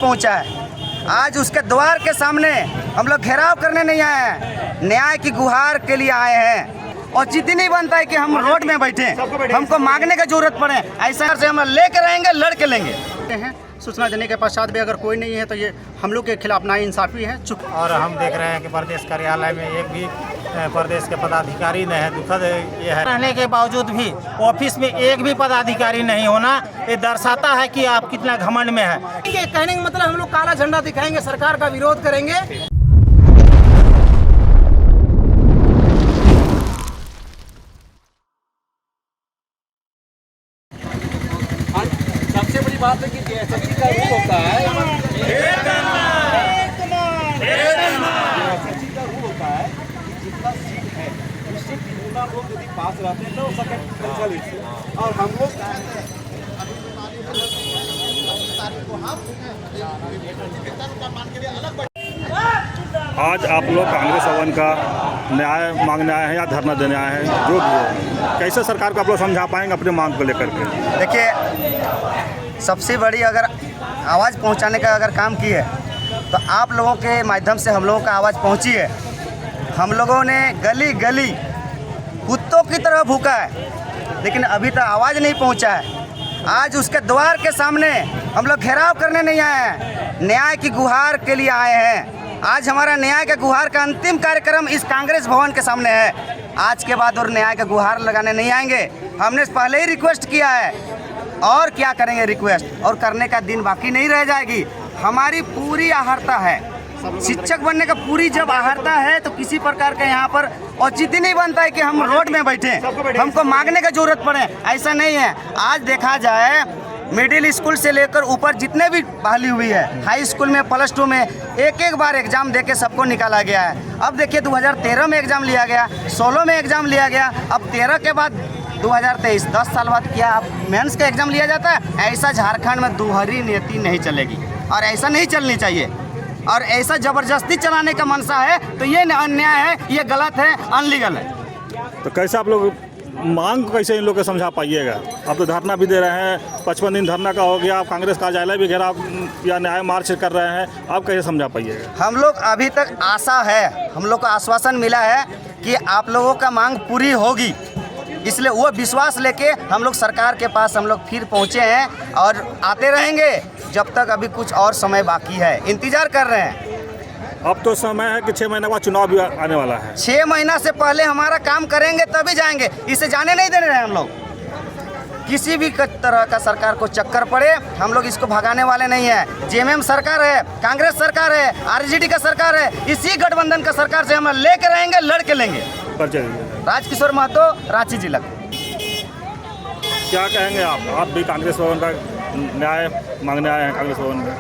पहुंचा है। आज उसके द्वार के सामने हम लोग घेराव करने नहीं आए हैं, न्याय की गुहार के लिए आए हैं। और जितनी नहीं बनता है कि हम रोड में बैठे, हमको मांगने की जरूरत पड़े, ऐसा से हम लेके रहेंगे, लड़के लेंगे। सूचना देने के पश्चात भी अगर कोई नहीं है तो ये हम लोग के खिलाफ नाइंसाफ़ी है। चुप। और हम देख रहे हैं कि प्रदेश कार्यालय में एक भी प्रदेश के पदाधिकारी नहीं है। दुखद ये है, रहने के बावजूद भी ऑफिस में एक भी पदाधिकारी नहीं होना, ये दर्शाता है कि आप कितना घमंड में है। कहने का मतलब हम लोग काला झंडा दिखाएंगे, सरकार का विरोध करेंगे। सबसे बड़ी बात है कि एसएससी का रूल होता है, एसएससी का रूल होता है कि जितना सीट है उससे जितना लोग यदि पास रहते हैं तो सेकंड। और हम लोग आज आप लोग कांग्रेस भवन का न्याय मांगने आए हैं या धरना देने आए हैं, जो भी है, कैसे सरकार को आप लोग समझा पाएंगे अपनी मांग को लेकर के? देखिए, सबसे बड़ी अगर आवाज़ पहुंचाने का अगर काम की है तो आप लोगों के माध्यम से हम लोगों का आवाज़ पहुंची है। हम लोगों ने गली गली कुत्तों की तरह भूखा है, लेकिन अभी तक आवाज़ नहीं पहुंचा है। आज उसके द्वार के सामने हम लोग घेराव करने नहीं आए हैं, न्याय की गुहार के लिए आए हैं। आज हमारा न्याय के गुहार का अंतिम कार्यक्रम इस कांग्रेस भवन के सामने है। आज के बाद और न्याय का गुहार लगाने नहीं आएंगे। हमने पहले ही रिक्वेस्ट किया है, और क्या करेंगे रिक्वेस्ट, और करने का दिन बाकी नहीं रह जाएगी। हमारी पूरी आहर्ता है, शिक्षक बनने का पूरी जब आहर्ता है तो किसी प्रकार का यहाँ पर औचित्य नहीं बनता है कि हम रोड में बैठे, हमको मांगने की जरूरत पड़े, ऐसा नहीं है। आज देखा जाए मिडिल स्कूल से लेकर ऊपर जितने भी बहाली हुई है, हाई स्कूल में प्लस 2 में एक बार एग्ज़ाम देके सबको निकाला गया है। अब देखिए 2013 में एग्ज़ाम लिया गया, 16 में एग्ज़ाम लिया गया, अब 13 के बाद 2023, 10 साल बाद क्या अब मेंस का एग्ज़ाम लिया जाता है? ऐसा झारखंड में दोहरी नीति नहीं चलेगी और ऐसा नहीं चलनी चाहिए। और ऐसा ज़बरदस्ती चलाने का मनसा है तो ये अन्याय है, ये गलत है, अनलीगल है। तो कैसे आप लोग मांग को कैसे इन लोग को समझा पाइएगा? आप तो धरना भी दे रहे हैं, 55 दिन धरना का हो गया, आप कांग्रेस कार्यालय भी घेराव या न्याय मार्च कर रहे हैं, आप कैसे समझा पाइएगा? हम लोग अभी तक आशा है, हम लोग को आश्वासन मिला है कि आप लोगों का मांग पूरी होगी, इसलिए वो विश्वास लेके हम लोग सरकार के पास हम लोग फिर पहुँचे हैं और आते रहेंगे जब तक। अभी कुछ और समय बाकी है, इंतज़ार कर रहे हैं। अब तो समय है कि 6 महीने बाद चुनाव भी आने वाला है। 6 महीना से पहले हमारा काम करेंगे तभी जाएंगे, इसे जाने नहीं देने रहे हम लोग। किसी भी तरह का सरकार को चक्कर पड़े, हम लोग इसको भगाने वाले नहीं है। जेएमएम सरकार है, कांग्रेस सरकार है, आरजेडी का सरकार है, इसी गठबंधन का सरकार से हम लेके रहेंगे, लड़के लेंगे। राजकिशोर महतो, रांची जिला। क्या कहेंगे आप भी कांग्रेस भवन का न्याय मांगने आए हैं कांग्रेस भवन में?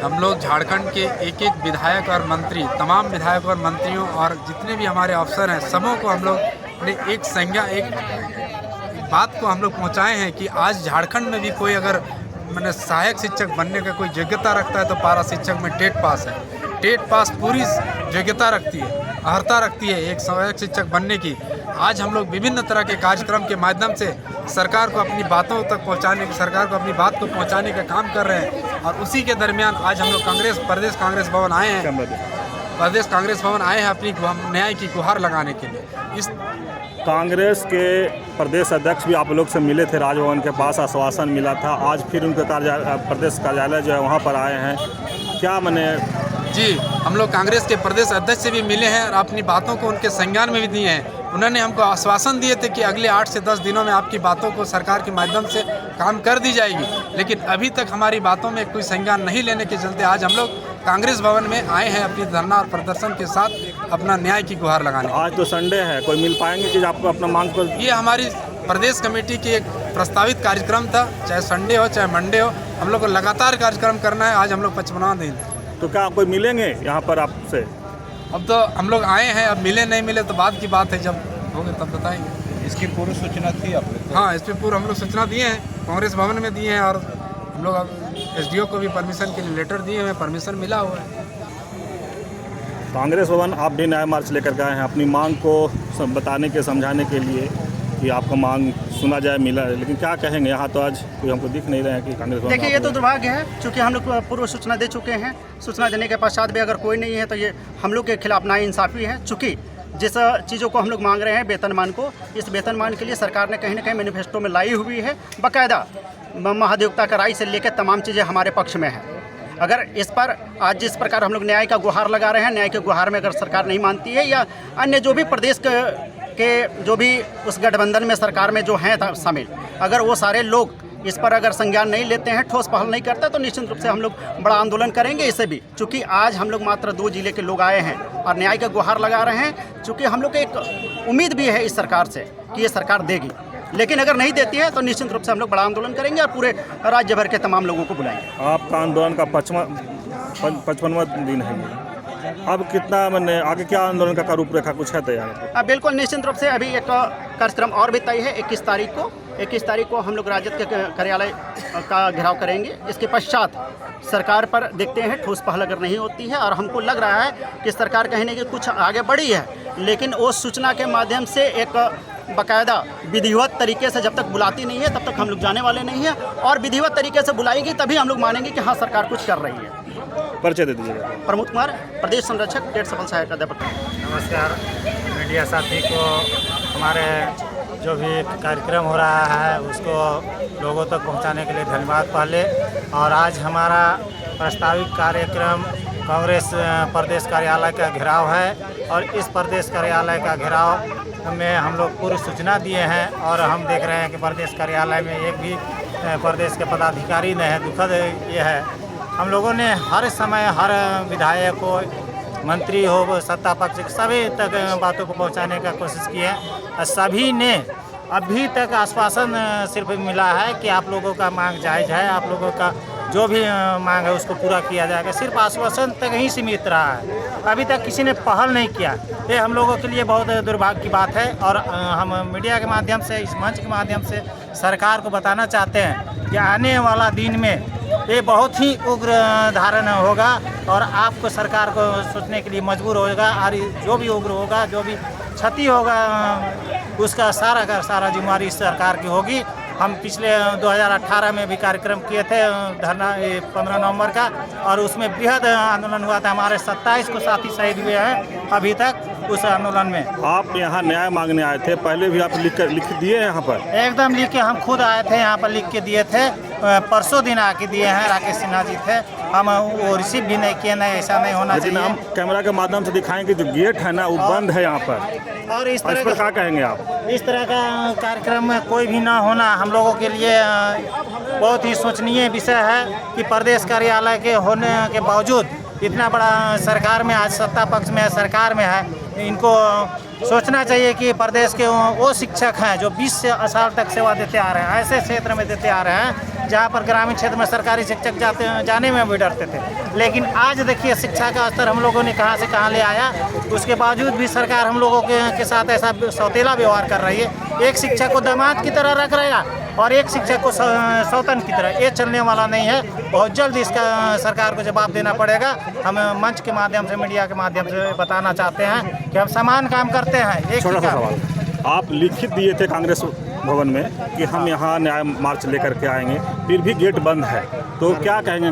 हम लोग झारखंड के एक एक विधायक और मंत्री, तमाम विधायक और मंत्रियों और जितने भी हमारे अफसर हैं, सबों को हम लोग ने एक संज्ञा, एक बात को हम लोग पहुंचाए हैं कि आज झारखंड में भी कोई अगर मैंने सहायक शिक्षक बनने का कोई योग्यता रखता है तो पारा शिक्षक में टेट पास है। टेट पास पूरी योग्यता रखती है, अर्हता रखती है एक सहायक शिक्षक बनने की। आज हम लोग विभिन्न तरह के कार्यक्रम के माध्यम से सरकार को अपनी बातों तक पहुंचाने, सरकार को अपनी बात को पहुंचाने का काम कर रहे हैं। और उसी के दरमियान आज हम लोग प्रदेश कांग्रेस भवन आए हैं, प्रदेश कांग्रेस भवन आए हैं अपनी न्याय की गुहार लगाने के लिए। इस कांग्रेस के प्रदेश अध्यक्ष भी आप लोग से मिले थे राजभवन के पास, आश्वासन मिला था, आज फिर उनके प्रदेश कार्यालय जो है वहाँ पर आए हैं, क्या मने? जी, हम लोग कांग्रेस के प्रदेश अध्यक्ष से भी मिले हैं और अपनी बातों को उनके संज्ञान में भी दिए हैं। उन्होंने हमको आश्वासन दिए थे कि अगले 8 से 10 दिनों में आपकी बातों को सरकार के माध्यम से काम कर दी जाएगी, लेकिन अभी तक हमारी बातों में कोई संज्ञान नहीं लेने के चलते आज हम लोग कांग्रेस भवन में आए हैं अपनी धरना और प्रदर्शन के साथ अपना न्याय की गुहार लगाने। आज तो संडे है, कोई मिल पाएंगे कि आपको अपना मांग को? ये हमारी प्रदेश कमेटी की एक प्रस्तावित कार्यक्रम था, चाहे संडे हो चाहे मंडे हो, हम लोग को लगातार कार्यक्रम करना है। आज हम लोग 55वां दिन। तो क्या कोई मिलेंगे यहाँ पर आपसे? अब तो हम लोग आए हैं, अब मिले नहीं मिले तो बाद की बात है, जब होंगे तब बताएंगे। इसकी पूर्व सूचना थी आपने? हाँ, इस पर पूर्व हम लोग सूचना दिए हैं, कांग्रेस भवन में दिए हैं और हम लोग अब एसडीओ को भी परमिशन के लिए लेटर दिए हुए, परमिशन मिला हुआ है। कांग्रेस भवन आप भी न्याय मार्च लेकर गए हैं अपनी मांग को बताने के, समझाने के लिए, कि आपका मांग सुना जाए, मिला, लेकिन क्या कहेंगे? यहाँ तो आज कोई हमको दिख नहीं रहे हैं कि कांग्रेस भवन देखिए, ये आप तो लोग- दुर्भाग्य है, चूँकि हम लोग पूर्व सूचना दे चुके हैं। सूचना देने के पश्चात भी अगर कोई नहीं है तो ये हम लोग के खिलाफ नाइंसाफ़ी है। चूँकि जिस चीज़ों को हम लोग मांग रहे हैं, वेतनमान को, इस वेतनमान के लिए सरकार ने कहीं ना कहीं मैनिफेस्टो में लाई हुई है। बाकायदा महाधिवक्ता का राय से लेकर तमाम चीज़ें हमारे पक्ष में हैं। अगर इस पर आज जिस प्रकार हम लोग न्याय का गुहार लगा रहे हैं, न्याय के गुहार में अगर सरकार नहीं मानती है, या अन्य जो भी प्रदेश के जो भी उस गठबंधन में सरकार में जो हैं शामिल, अगर वो सारे लोग इस पर अगर संज्ञान नहीं लेते हैं, ठोस पहल नहीं करते, तो निश्चित रूप से हम लोग बड़ा आंदोलन करेंगे। इससे भी चूँकि आज हम लोग मात्र 2 जिले के लोग आए हैं और न्याय का गुहार लगा रहे हैं, चूँकि हम लोग एक उम्मीद भी है इस सरकार से कि ये सरकार देगी, लेकिन अगर नहीं देती है तो निश्चित रूप से हम लोग बड़ा आंदोलन करेंगे और पूरे राज्य भर के तमाम लोगों को बुलाएंगे। आपका आंदोलन का 55वां दिन है ये। अब कितना मैंने आगे क्या आंदोलन का रूपरेखा कुछ है तैयार? बिल्कुल निश्चित रूप से अभी एक कार्यक्रम और भी तय है। 21 तारीख को हम लोग राजद के कार्यालय का घेराव करेंगे। इसके पश्चात सरकार पर देखते हैं ठोस पहल अगर नहीं होती है, और हमको लग रहा है कि सरकार कहीं ना कहीं कुछ आगे बढ़ी है, लेकिन वो सूचना के माध्यम से एक बाकायदा विधिवत तरीके से जब तक बुलाती नहीं है तब तक हम लोग जाने वाले नहीं हैं, और विधिवत तरीके से बुलाएगी तभी हम लोग मानेंगे कि हाँ सरकार कुछ कर रही है। परिचय दे दीजिएगा। प्रमोद कुमार, प्रदेश संरक्षक, टेट सफल सहायक अध्यापक। नमस्कार मीडिया साथी को। हमारे जो भी कार्यक्रम हो रहा है उसको लोगों तक पहुंचाने के लिए धन्यवाद पहले। और आज हमारा प्रस्तावित कार्यक्रम कांग्रेस प्रदेश कार्यालय का घेराव है, और इस प्रदेश कार्यालय का घेराव में हम लोग पूर्व सूचना दिए हैं, और हम देख रहे हैं कि प्रदेश कार्यालय में एक भी प्रदेश के पदाधिकारी नहीं है। दुखद ये है। हम लोगों ने हर समय हर विधायक को, मंत्री हो, सत्ता पक्ष, सभी तक बातों को पहुंचाने का कोशिश की है, और सभी ने अभी तक आश्वासन सिर्फ मिला है कि आप लोगों का मांग जायज़ है, आप लोगों का जो भी मांग है उसको पूरा किया जाएगा। सिर्फ आश्वासन तक ही सीमित रहा है, अभी तक किसी ने पहल नहीं किया। ये हम लोगों के लिए बहुत दुर्भाग्य की बात है, और हम मीडिया के माध्यम से, इस मंच के माध्यम से सरकार को बताना चाहते हैं कि आने वाला दिन में ये बहुत ही उग्र धारण होगा, और आपको सरकार को सोचने के लिए मजबूर होगा, और जो भी उग्र होगा, जो भी क्षति होगा, उसका सारा का सारा जिम्मेवारी इस सरकार की होगी। हम पिछले 2018 में भी कार्यक्रम किए थे धरना 15 नवंबर का, और उसमें बृहद आंदोलन हुआ था। हमारे 27 को साथी शहीद हुए हैं अभी तक उस आंदोलन में। आप यहाँ न्याय मांगने आए थे, पहले भी आप लिख दिए यहाँ पर? एकदम लिख के हम खुद आए थे, यहाँ पर लिख के दिए थे। परसों दिन आके दिए हैं, राकेश सिन्हा जी थे, हम वो रिसीव भी नहीं किए। नहीं, ऐसा नहीं होना चाहिए। हम कैमरा के माध्यम से दिखाएंगे जो गेट है ना वो बंद है यहाँ पर, और इस तरह पर क्या कहेंगे आप? इस तरह का कार्यक्रम में कोई भी ना होना हम लोगों के लिए बहुत ही सोचनीय विषय है कि प्रदेश कार्यालय के होने के बावजूद इतना बड़ा सरकार में, आज सत्ता पक्ष में है, सरकार में है, इनको सोचना चाहिए कि प्रदेश के वो शिक्षक हैं जो 20 साल तक सेवा देते आ रहे हैं, ऐसे क्षेत्र में देते आ रहे हैं जहाँ पर ग्रामीण क्षेत्र में सरकारी शिक्षक जाने में भी डरते थे। लेकिन आज देखिए शिक्षा का स्तर हम लोगों ने कहाँ से कहाँ ले आया, उसके बावजूद भी सरकार हम लोगों के साथ ऐसा सौतेला व्यवहार कर रही है। एक शिक्षक को दामाद की तरह रख रहेगा और एक शिक्षक को सौतन की तरह, ये चलने वाला नहीं है। बहुत जल्द इसका सरकार को जवाब देना पड़ेगा। हम मंच के माध्यम से, मीडिया के माध्यम से बताना चाहते हैं कि हम समान काम करते हैं। एक छोटा सा सवाल, आप लिखित दिए थे कांग्रेस भवन में कि हम यहाँ न्याय मार्च लेकर के आएंगे, फिर भी गेट बंद है, तो क्या कहेंगे?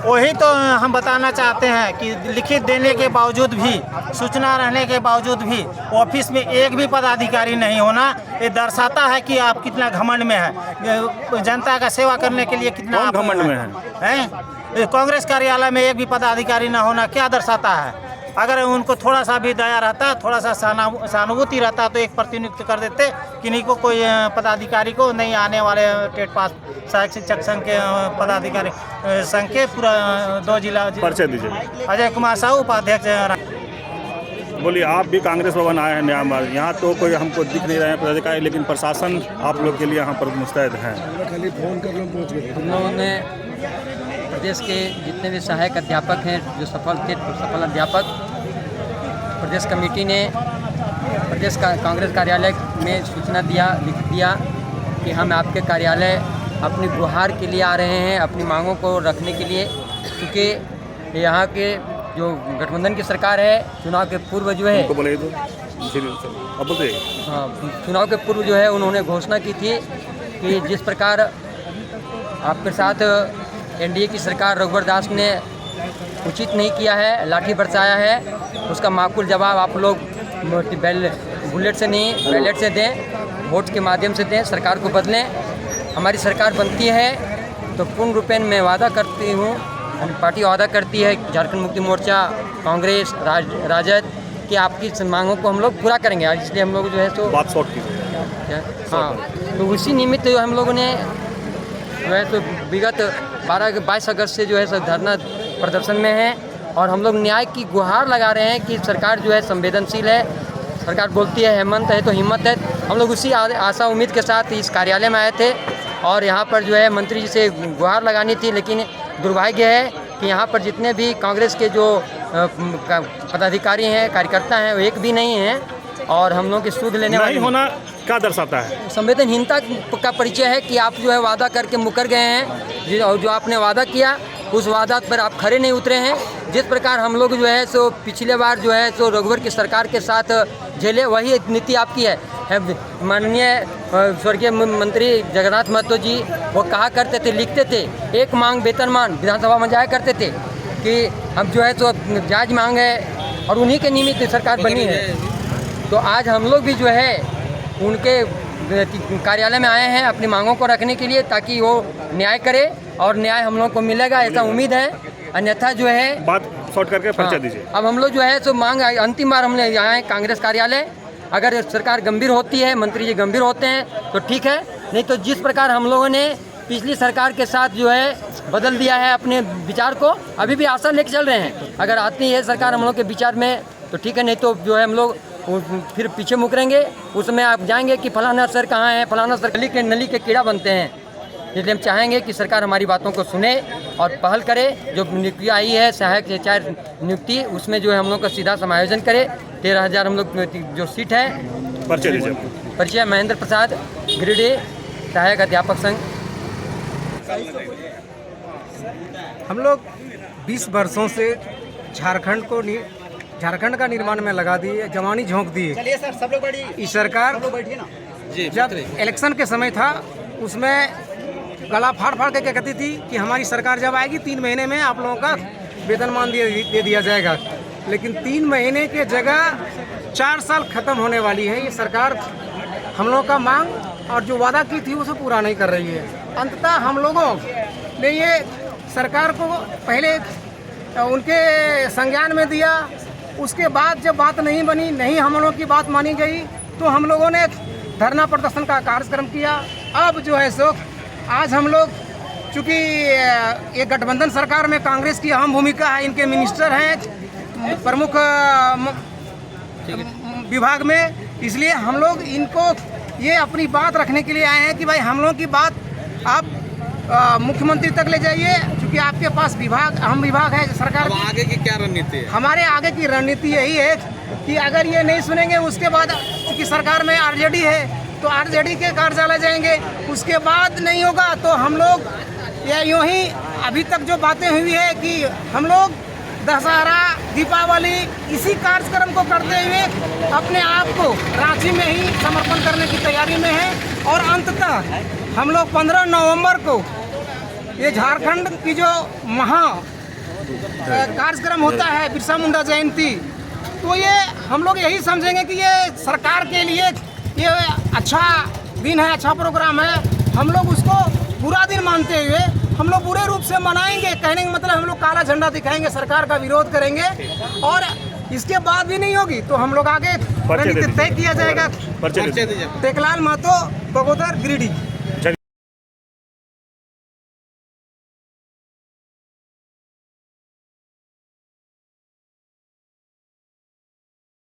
वही तो हम बताना चाहते हैं कि लिखित देने के बावजूद भी, सूचना रहने के बावजूद भी ऑफिस में एक भी पदाधिकारी नहीं होना, ये दर्शाता है कि आप कितना घमंड में है, जनता का सेवा करने के लिए कितना कौन घमंड में हैं? कांग्रेस कार्यालय में एक भी पदाधिकारी न होना क्या दर्शाता है? अगर उनको थोड़ा सा भी दया रहता, थोड़ा सा सहानुभूति रहता तो एक प्रतिनियुक्त कर देते, किन्हीं को कोई पदाधिकारी को नहीं आने वाले टेट पास सहायक शिक्षक संघ के पदाधिकारी संघ के पूरा 2 जिला। परिचय दीजिए। अजय कुमार साहू, उपाध्यक्ष। बोलिए, आप भी कांग्रेस भवन आए हैं न्याय मार्च, यहाँ तो कोई हमको दिख नहीं रहे हैं पदाधिकारी, लेकिन प्रशासन आप लोग के लिए यहाँ पर मुस्तैद हैं। हम लोगों ने प्रदेश के जितने भी सहायक अध्यापक हैं, जो सफल अध्यापक, प्रदेश कमेटी ने प्रदेश कांग्रेस कार्यालय में सूचना लिख दिया कि हम आपके कार्यालय अपनी गुहार के लिए आ रहे हैं, अपनी मांगों को रखने के लिए, क्योंकि यहाँ के जो गठबंधन की सरकार है, चुनाव के पूर्व जो है अब बोलते हाँ, चुनाव के पूर्व जो है उन्होंने घोषणा की थी कि जिस प्रकार आपके साथ एनडीए की सरकार रघुवर दास ने उचित नहीं किया है, लाठी बरसाया है, उसका माकूल जवाब आप लोग बुलेट से नहीं बैलेट से दें, वोट के माध्यम से दें, सरकार को बदलें। हमारी सरकार बनती है तो पूर्ण रूपेण मैं वादा करती हूँ, पार्टी वादा करती है झारखंड मुक्ति मोर्चा, कांग्रेस, राजद कि आपकी मांगों को हम लोग पूरा करेंगे। इसलिए हम लोग जो है तो बात शॉर्ट कीजिए। हाँ, तो उसी निमित्त जो हम लोगों ने जो है तो विगत 22 अगस्त से जो है सब धरना प्रदर्शन में है और हम लोग न्याय की गुहार लगा रहे हैं कि सरकार जो है संवेदनशील है। सरकार बोलती है हेमंत है तो हिम्मत है। हम लोग उसी आशा उम्मीद के साथ इस कार्यालय में आए थे और यहाँ पर जो है मंत्री जी से गुहार लगानी थी, लेकिन दुर्भाग्य है कि यहाँ पर जितने भी कांग्रेस के जो पदाधिकारी हैं, कार्यकर्ता हैं, वो एक भी नहीं हैं और हम लोग की सूद लेने वाले होना क्या दर्शाता है? संवेदनहीनता का परिचय है कि आप जो है वादा करके मुकर गए हैं और जो आपने वादा किया उस वादा पर आप खरे नहीं उतरे हैं। जिस प्रकार हम लोग जो है सो पिछले बार जो है सो रघुवर की सरकार के साथ झेले, वही नीति आपकी है। माननीय स्वर्गीय मंत्री जगन्नाथ महतो जी वो कहा करते थे, लिखते थे, एक मांग वेतनमान, विधानसभा में जाया करते थे कि हम जो है सो जायज मांग है और उन्हीं के निमित्त सरकार बनी है। तो आज हम लोग भी जो है उनके कार्यालय में आए हैं अपनी मांगों को रखने के लिए ताकि वो न्याय करे और न्याय हम लोग को मिलेगा, ऐसा उम्मीद है। अन्यथा जो है बात शॉर्ट करके परिचय दीजिए। अब हम लोग जो है सो मांग अंतिम बार हमने यहाँ है कांग्रेस कार्यालय। अगर सरकार गंभीर होती है, मंत्री जी गंभीर होते हैं तो ठीक है, नहीं तो जिस प्रकार हम लोगों ने पिछली सरकार के साथ जो है बदल दिया है अपने विचार को, अभी भी आशा लेके चल रहे हैं। अगर आती है सरकार हम लोग के विचार में तो ठीक है, नहीं तो जो है हम लोग फिर पीछे मुकरेंगे। उसमें आप जाएंगे कि फलाना सर कहाँ है, फलाना सर नली के कीड़ा बनते हैं। इसलिए हम चाहेंगे कि सरकार हमारी बातों को सुने और पहल करे। जो नियुक्ति आई है सहायक एचआर नियुक्ति, उसमें जो है हम लोग का सीधा समायोजन करे। 13,000 हम लोग जो सीट है। परिचय दीजिए। परिचय महेंद्र प्रसाद, गिरिडीह, सहायक अध्यापक संघ। हम लोग 20 वर्षों से झारखंड का निर्माण में लगा दिए, जवानी झोंक दिए। चलिए सर, सब लोग बैठिए। इस सरकार जब इलेक्शन के समय था उसमें गला फाड़ के कहती थी कि हमारी सरकार जब आएगी 3 महीने में आप लोगों का वेतनमान दे दिया जाएगा। लेकिन 3 महीने के जगह 4 साल खत्म होने वाली है। ये सरकार हम लोगों का मांग और जो वादा की थी उसे पूरा नहीं कर रही है। अंततः हम लोगों ने ये सरकार को पहले उनके संज्ञान में दिया, उसके बाद जब बात नहीं बनी, नहीं हम लोगों की बात मानी गई, तो हम लोगों ने धरना प्रदर्शन का कार्यक्रम किया। अब जो है सो आज हम लोग चूँकि ये गठबंधन सरकार में कांग्रेस की अहम भूमिका है, इनके मिनिस्टर हैं प्रमुख विभाग में, इसलिए हम लोग इनको ये अपनी बात रखने के लिए आए हैं कि भाई हम लोगों की बात आप मुख्यमंत्री तक ले जाइए, क्योंकि आपके पास विभाग अहम विभाग है सरकार। आगे की क्या रणनीति है? हमारे आगे की रणनीति यही है कि अगर ये नहीं सुनेंगे उसके बाद, क्योंकि सरकार में आरजेडी है तो आरजेडी के कार्यालय जाएंगे, उसके बाद नहीं होगा तो हम लोग या यूँ ही अभी तक जो बातें हुई है कि हम लोग दशहरा, दीपावली इसी कार्यक्रम को करते हुए अपने आप को रांची में ही समर्पण करने की तैयारी में है। और अंततः हम लोग 15 नवंबर को ये झारखंड की जो कार्यक्रम होता है बिरसा मुंडा जयंती, तो ये हम लोग यही समझेंगे कि ये सरकार के लिए ये अच्छा दिन है, अच्छा प्रोग्राम है। हम लोग उसको बुरा दिन मानते हुए हम लोग बुरे रूप से मनाएंगे। कहने का मतलब हम लोग काला झंडा दिखाएंगे, सरकार का विरोध करेंगे और इसके बाद भी नहीं होगी तो हम लोग आगे रणनीति तय किया जाएगा। परिचय दीजिए। टेकलाल महतो, बगोदर, गिरिडीह।